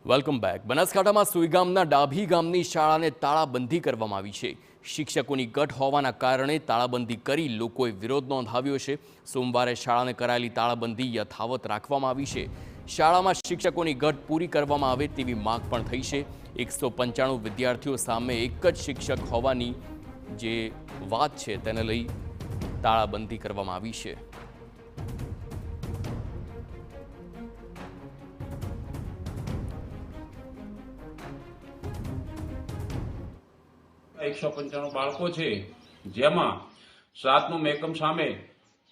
Welcome back. બનાસકાંઠામાં સુઈગામના ડાભી ગામની શાળાને તાળાબંધી કરવામાં આવી છે। શિક્ષકોની ગઠ હોવાના કારણે તાળાબંધી કરી લોકોએ વિરોધ નોંધાવ્યો છે। સોમવારે શાળાને કરાયેલી તાળાબંધી યથાવત રાખવામાં આવી છે। શાળામાં શિક્ષકોની ગઠ પૂરી કરવામાં આવે તેવી માંગ પણ થઈ છે। 195 વિદ્યાર્થીઓ સામે એક જ શિક્ષક હોવાની જે વાત છે તેને લઈ તાળાબંધી કરવામાં આવી છે। एक 195 બાળકો છે, જેમાં 7નું મેકમ સામે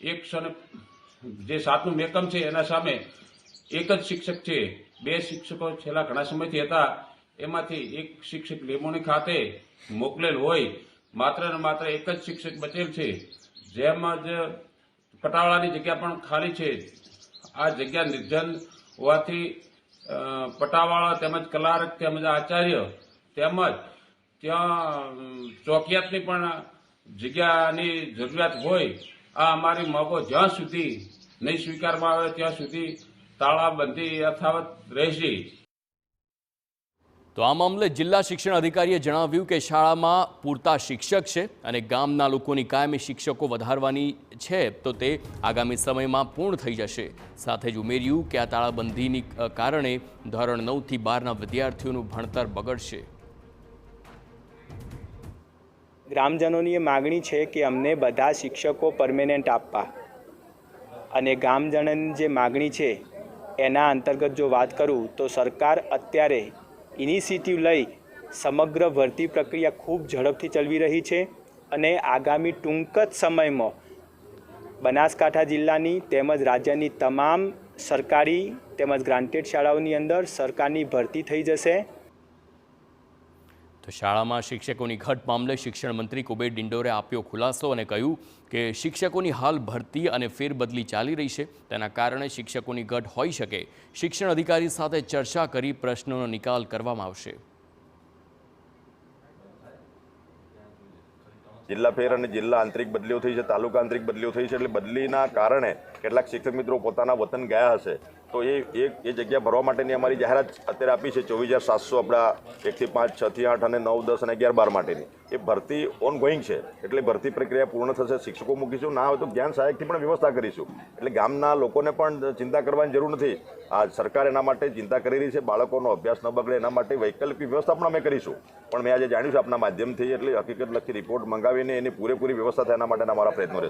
જે 7નું મેકમ છે એના સામે એક જ શિક્ષક છે। બે શિક્ષકો છેલ્લા ઘણા સમયથી હતા, એમાંથી એક શિક્ષક લેમોની ખાતે મોકલેલ હોય, માત્ર ને માત્ર એક જ શિક્ષક બચેલ છે। જેમાં જ પટાવાળાની જગ્યા પણ ખાલી છે। આ જગ્યા નિર્જન હોવાથી પટાવાળા તેમજ કલારક તેમજ આચાર્ય તેમજ ત્યાં ચોકિયાતની પણ જગ્યાની જરૂરિયાત હોય। આ અમારી માંગો જ્યાં સુધી નહીં સ્વીકારવામાં આવે ત્યાં સુધી તાળાબંધી યથાવત રહેશે। તો આ મામલે જિલ્લા શિક્ષણ અધિકારીએ જણાવ્યું કે શાળામાં પૂરતા શિક્ષક છે અને ગામના લોકોની કાયમી શિક્ષકો વધારવાની છે તો તે આગામી સમયમાં પૂર્ણ થઈ જશે। સાથે જ ઉમેર્યું કે આ તાળાબંધીની કારણે ધોરણ 9 થી 12ના વિદ્યાર્થીઓનું ભણતર બગડશે। ગ્રામજનોની એ માગણી છે કે અમને બધા શિક્ષકો પરમેનન્ટ આપવા, અને ગામજનોની જે માગણી છે એના અંતર્ગત જો વાત કરું તો સરકાર અત્યારે ઇનિશિયેટિવ લઈ સમગ્ર ભરતી પ્રક્રિયા ખૂબ ઝડપથી ચલાવી રહી છે અને આગામી ટૂંક જ સમયમાં બનાસકાંઠા જિલ્લાની તેમજ રાજ્યની તમામ સરકારી તેમજ ગ્રાન્ટેડ શાળાઓની અંદર સરકારની ભરતી થઈ જશે। તો શાળામાં શિક્ષકોની ઘટ મામલે શિક્ષણ મંત્રી કુબેર ડિંડોરે આપ્યો ખુલાસો અને કહ્યું કે શિક્ષકોની હાલ ભરતી અને ફેરબદલી ચાલી રહી છે, તેના કારણે શિક્ષકોની ઘટ હોઈ શકે। શિક્ષણ અધિકારી સાથે ચર્ચા કરી પ્રશ્નોનો નિકાલ કરવામાં આવશે। જિલ્લા ફેર અને જિલ્લા આંતરિક બદલીઓ થઈ છે, તાલુકા આંતરિક બદલીઓ થઈ છે, એટલે બદલીના કારણે કેટલાક શિક્ષક મિત્રો પોતાના વતન ગયા હશે તો એ જગ્યા ભરવા માટેની અમારી જાહેરાત અત્યારે આપી છે। 24,700 આપણા 1 થી 5, 6 થી 8 અને 9, 10 અને 11, 12 માટેની એ ભરતી ઓનગોઈંગ છે, એટલે ભરતી પ્રક્રિયા પૂર્ણ થશે। શિક્ષકો મૂકીશું, ના હોય તો જ્ઞાન સહાયકથી પણ વ્યવસ્થા કરીશું, એટલે ગામના લોકોને પણ ચિંતા કરવાની જરૂર નથી। આ સરકાર એના માટે ચિંતા કરી રહી છે, બાળકોનો અભ્યાસ ન બગડે એના માટે વૈકલ્પિક વ્યવસ્થા પણ અમે કરીશું। પણ મેં આજે જાણ્યું છે આપના માધ્યમથી, એટલે હકીકત લખી રિપોર્ટ મંગાવીને એની પૂરેપૂરી વ્યવસ્થા થાય એના માટેના અમારા પ્રયત્નો રહેશે।